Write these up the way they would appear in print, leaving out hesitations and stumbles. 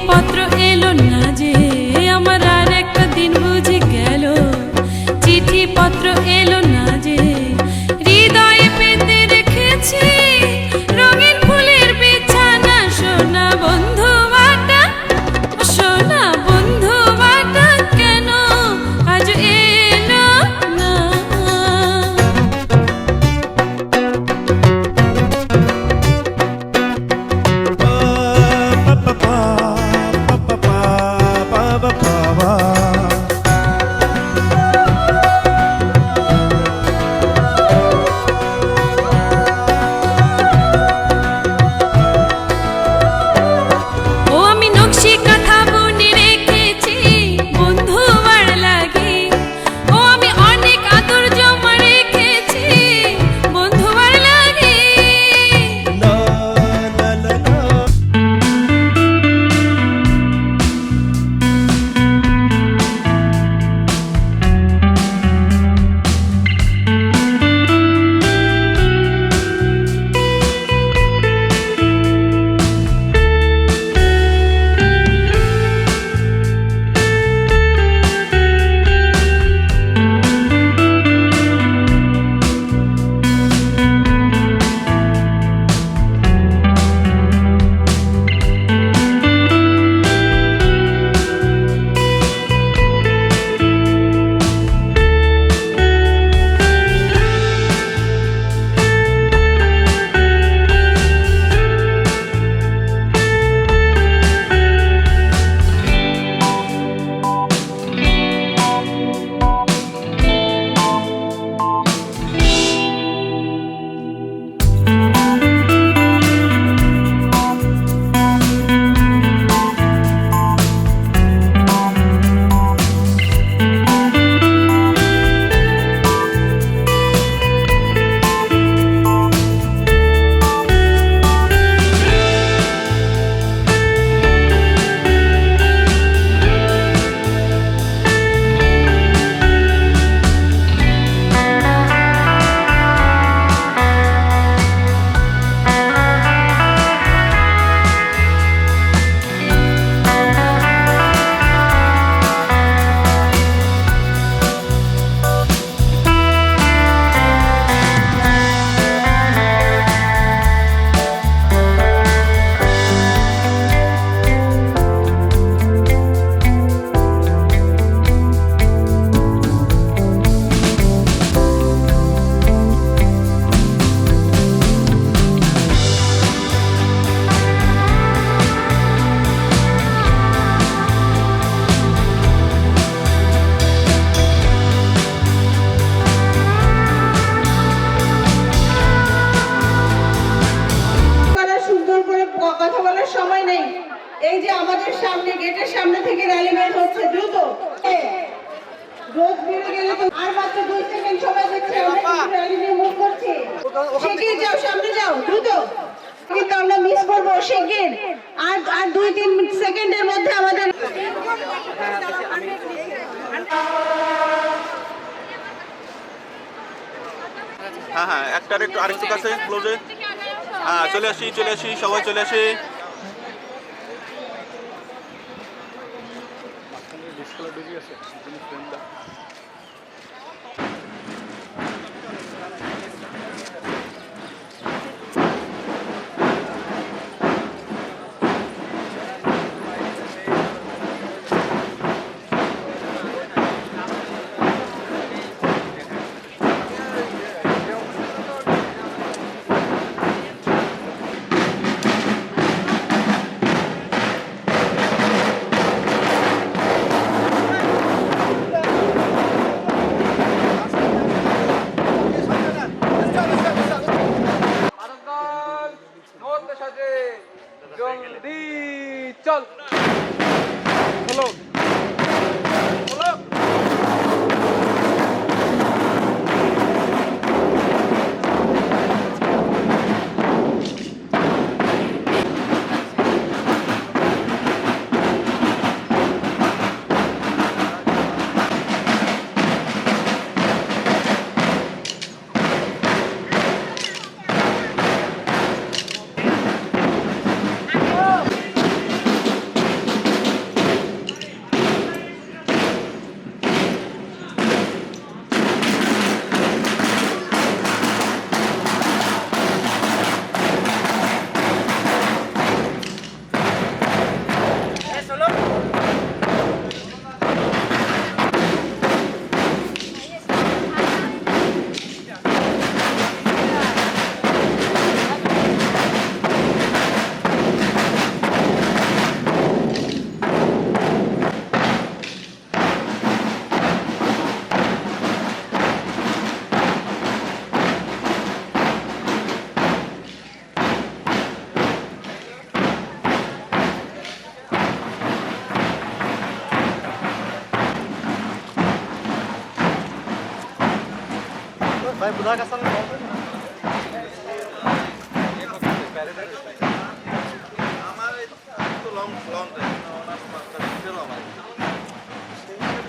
পত্র এলো না যে আমার আর একটা দিন বুঝে গেল চিঠি পত্র এলো না যে হৃদয়ে পেতে রেখেছি রঙিন ফুলের বিছানা সোনা বন্ধু বাটা সোনা বন্ধু বাটা কেন আজ এলো না ও আমি নকশি কথা বুনে রেখেছি বন্ধু আর লাগে ও আমি অনেক আদর জমা রেখেছি বন্ধু আর লাগে সুন্দর করে কথা বলার সময় নেই। এই যে আমাদের সামনে গেটের সামনে থেকে র্যালি বের হচ্ছে দ্রুত রোদ বেড়ে গেলে তো আর মাত্র 2 সেকেন্ড সময় দিচ্ছে আমরা র্যালি নিয়ে মুভ করছি শিগগির যাও সামনে যাও দ্রুত কিন্তু আমরা মিস করবো শিগগির আর 2-3 সেকেন্ডের মধ্যে আমাদের হ্যাঁ হ্যাঁ একটার একটু আরেকটু কাছে ক্লোজে হ্যাঁ চলে আসি সবাই চলে আসি চল হলো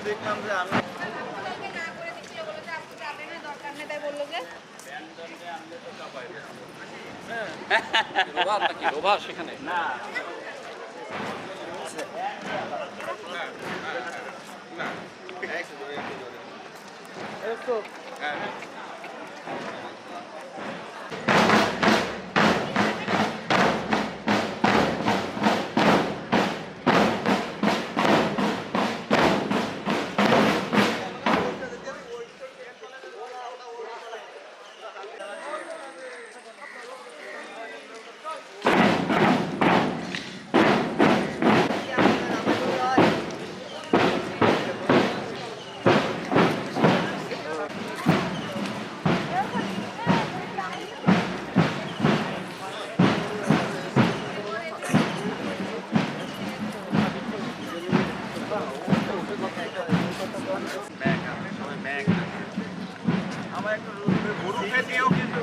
দেখলাম যে আমি সেখানে আমার একটু গরু খেতেও কিন্তু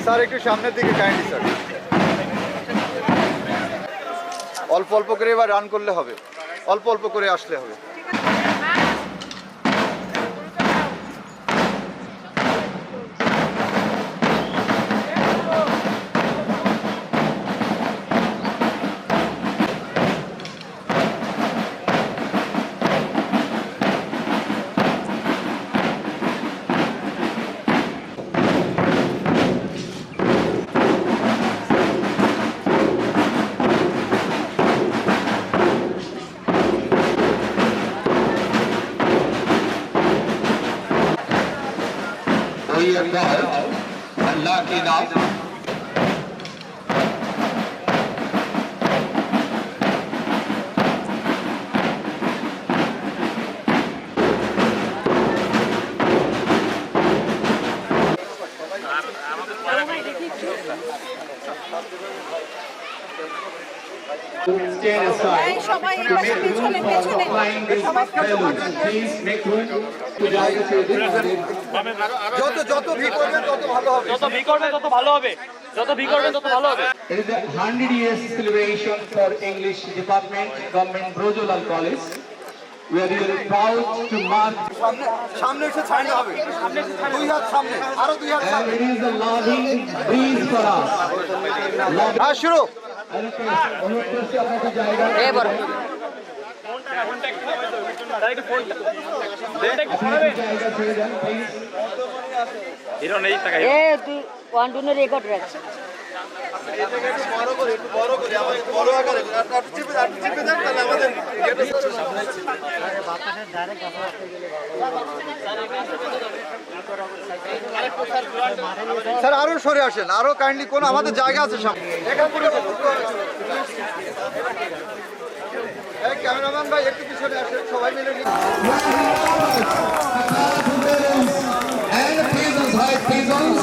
স্যার একটু সামনের দিকে কাইন্ডলি স্যার, অল্প অল্প করে এবার রান করলে হবে, অল্প অল্প করে আসলে হবে। कोई अल्लाह अल्लाह के नाम Stand aside to make room for flying this balloon. Please make room to জায়গা ছেড়ে দিন। যত ভিড় করবে তত ভালো হবে। It is a 100 years celebration for English Department, Government Brojolal College. We are really proud to mark, সামনে এসে ছাড়তে হবে, দুই হাত সামনে, আরো দুই হাত and সামনে। it is a loving breeze for us. হ্যাঁ শুরু। অনুরোধ করছি আপনাকে জায়গা জায়গা ছেড়ে দেন প্লিজ। ওয়ান টু রেকর্ড রাখ স্যার আরো সরে আসেন, আরো কাইন্ডলি, কোন আমাদের জায়গা আছে সামনে। এই ক্যামেরাম্যান ভাই একটু পিছনে আসেন, সবাই মিলে And the prisons, high prisons.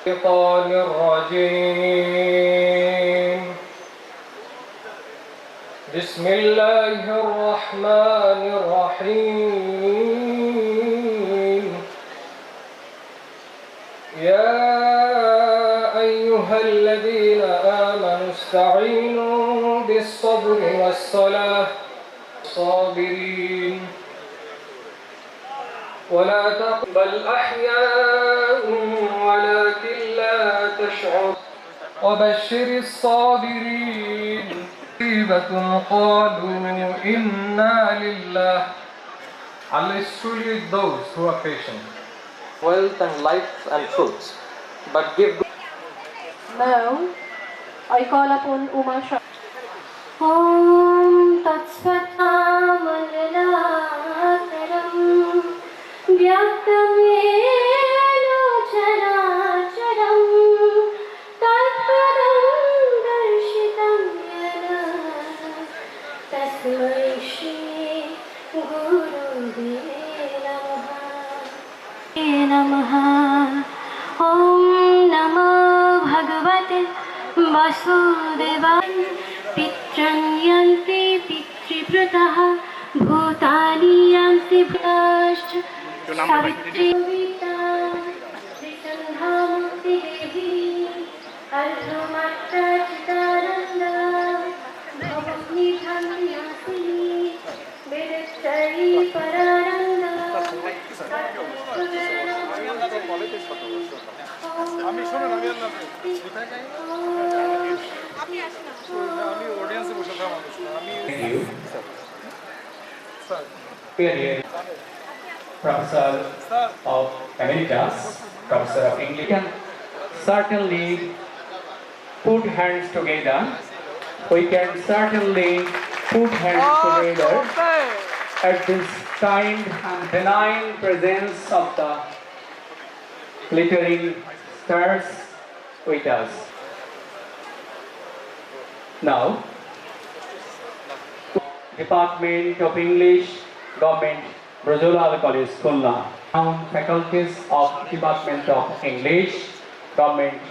الشيطان الرجيم بسم الله الرحمن الرحيم يا أيها الذين آمنوا استعينوا بالصبر والصلاة الصابرين ولا تقبل أحياء ولكن لا تشعر وبشر الصابرين مصيبة قالوا إنا لله. Allah is truly with those who are patient. Wealth and life and fruits, but give. Now, I call upon Uma Shah. Om Tat Sat Amalalasaram Vyaktameno Characharam Tatpadam Darshitam Yana Tasmai Shri Gurave Namaha. Om Namo Bhagavate Vasudevaya Pitran Yanti Pitriprataha Bhutani Yanti Bhashta Savitri Vita Trisandhamukti Devi Ardhumatta Chitaranda Bhavani Dhamyasini Vedattari Pararanda আমি শুনুন আমি আর না আমি অডিয়েন্সে বসে থাকা মানুষ না আমি Period. Professor of Emeritus, Professor of English, certainly put hands together. We can certainly put hands together at this kind and benign presence of the glittering stars with us. Now, Department of English, Government Brojolal College, Khulna. Faculties of Department of English, Government.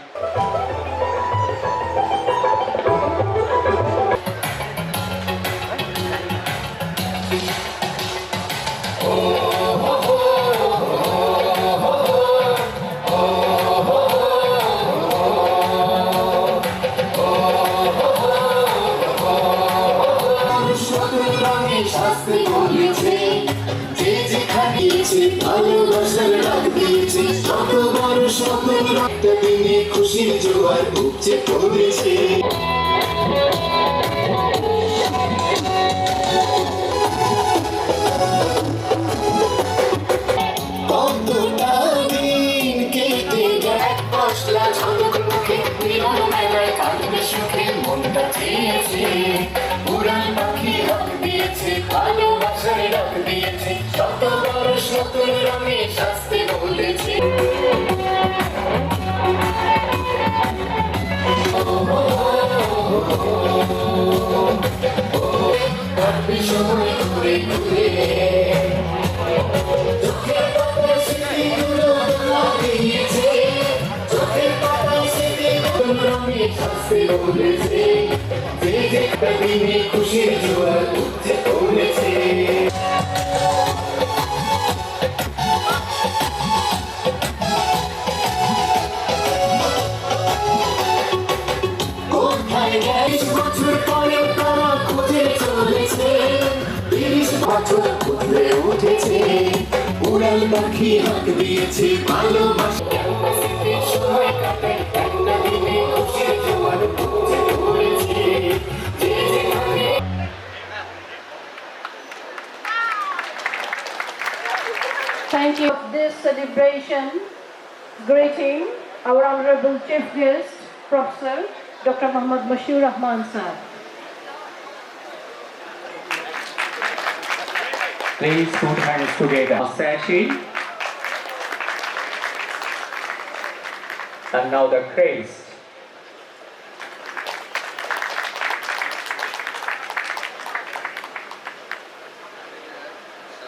শাস্তি বলেছে যে যেখানে গিয়েছে ভালোবাসার ডাক দিয়েছে শত বড় শত একটা দিনে খুশির জোয়ার উপচে পড়েছে কতটা দিন কেটে এক পশলা ঝলক মুখে মিলন মেলায় কাঁদবে সুখে মনটা চেয়েছে উড়ান পাখি হক দিয়েছে ভালোবাসার ডাক দিয়েছে শত বড় শত রঙে শাস্তি বলেছে সময় ঘুরে ঘুরে চোখের পাতায় স্মৃতিগুলো দোলা দিয়েছে চোখের পাতায় স্মৃতিগুলো রঙে শাস্তি বলেছে যে একটা দিনে খুশির জোয়ার উঠতে পড়েছে কোথায় 20 বছর পরে তারা খুঁজে চলেছে 30 বছর খুঁজে উঠেছে উড়াল পাখি হাঁক দিয়েছে ভালোবাসা ক্যাম্পাসে সময় কাটায় একটা দিনে খুশির জোয়ার উঠতে পড়েছে যে যেখানে Thank you for this celebration. Greeting our Honorable Chief Guest, Professor Dr. Muhammad Bashir Rahman sir. Please put hands together. Sashi. And now the crest.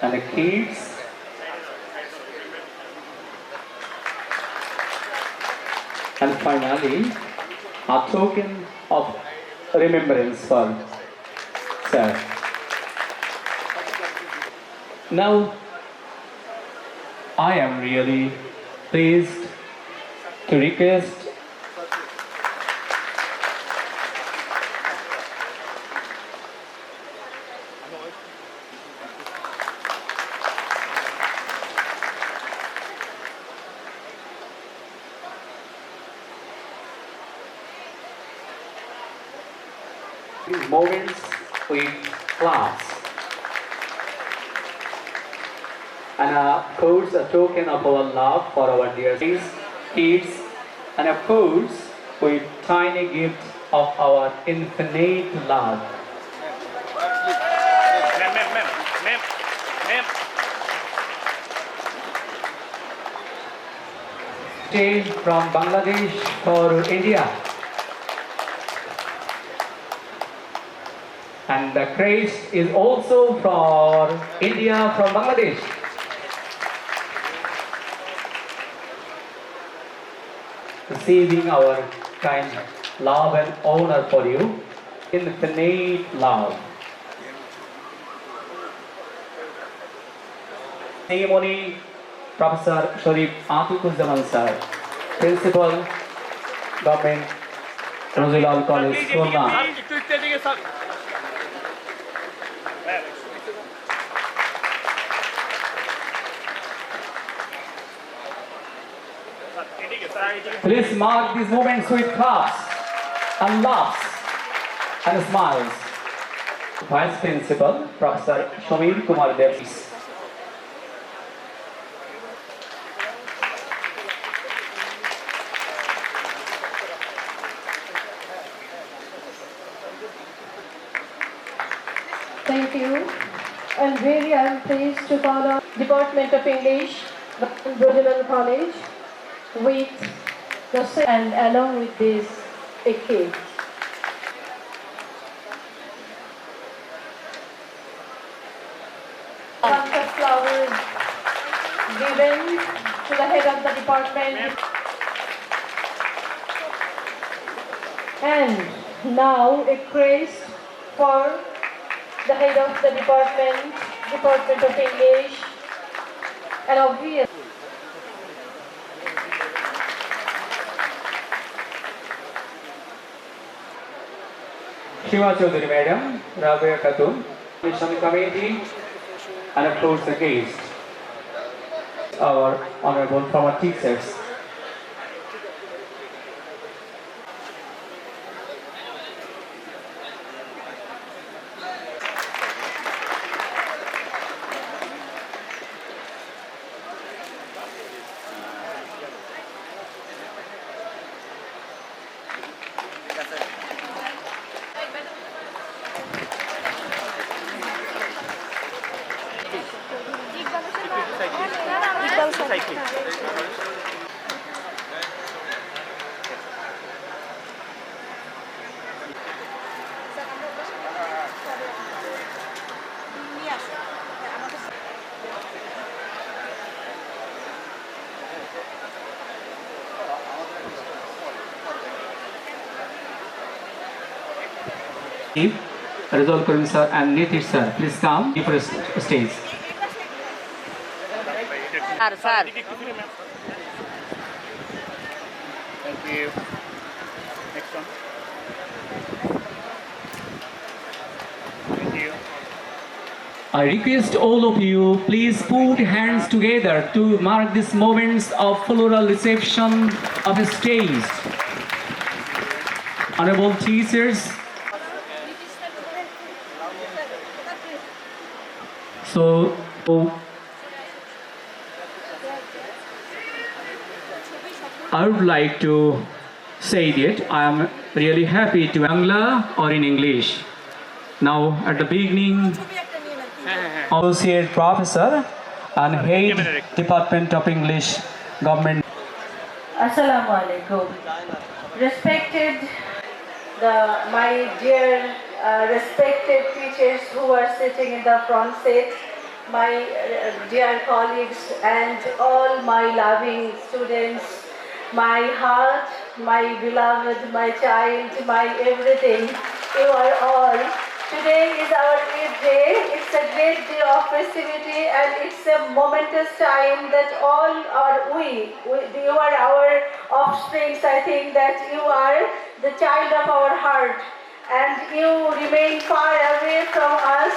And the kids. And finally, a token of remembrance for sir. Now, I am really pleased to request moments with class. And of course, a token of our love for our dear kids, and of course, with tiny gift of our infinite love. Change from Bangladesh for India. And the crest is also for India from Bangladesh. Receiving our kind love and honor for you, infinite love. Ceremony, Professor Sharif Atiquzzaman sir, Principal, Government Brojolal College, Khulna. Please mark these moments with claps and laughs and smiles. Vice Principal, Professor Shamir Kumar Dev. Thank you. And very I am pleased to call on Department of English, Brodeman College, with the and along with this a cake. Bunch of flowers given to the head of the department. And now a crest for the head of the Department of English, and obvious. Shiva Chaudhary Madam, Rabia Khatun, Mission Committee, and of course the guest, our honorable former teachers. Rizal Karim sir and Nitish sir, please come before stage. Thank you. Next one. Thank you. I request all of you, please put hands together to mark these moments of floral reception of a stage. Honorable teachers, so I would like to say that I am really happy to Bangla or in English. Now at the beginning, Associate Professor and Head Department of English Government. Assalamu alaikum. Respected my dear respected teachers who are sitting in the front seat, my dear colleagues and all my loving students, my heart, my beloved, my child, my everything, you are all. Today is our great day. It's a great day of festivity and it's a momentous time that all are you are our offsprings. I think that you are the child of our heart and you remain far away from us.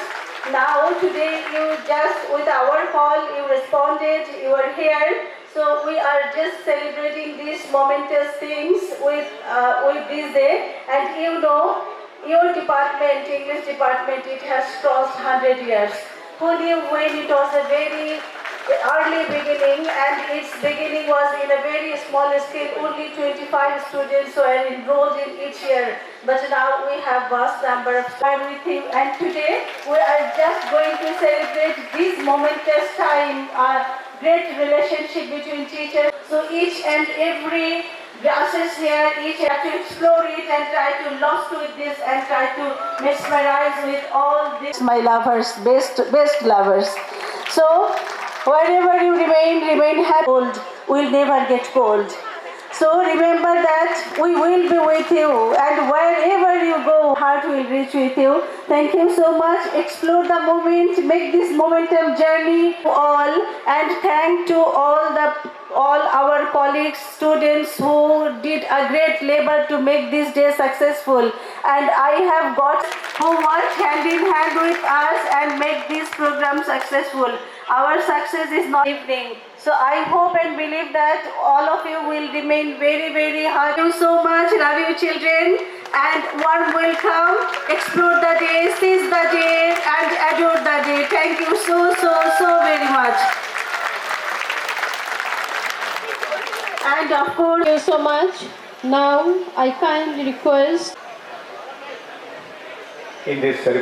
Now today you just with our call you responded, you are here. So we are just celebrating these momentous things with this day, and you know your department, English department, it has crossed 100 years. Who knew when it was a very early beginning, and its beginning was in a very small scale, only 25 students were enrolled in each year. But now we have vast number of students with you, and today we are just going to celebrate this momentous time, great relationship between teachers. So each and every classes here, each have to explore it and try to lost with this and try to mesmerize with all this. My lovers, best lovers. So wherever you remain happy. Will never get cold. So remember that we will be with you, and wherever you go, heart will reach with you. Thank you so much. Explore the moment, make this momentum journey to all, and thank to all our colleagues, students who did a great labor to make this day successful. And I have got who worked hand in hand with us and make this program successful. Our success is not evening. So I hope and believe that all of you will remain very, very hard. Thank you so much. Love you, children. And warm welcome. Explore the day, seize the day, and adore the day. Thank you so very much. And of course, Thank you so much. Now I kindly request in this ceremony.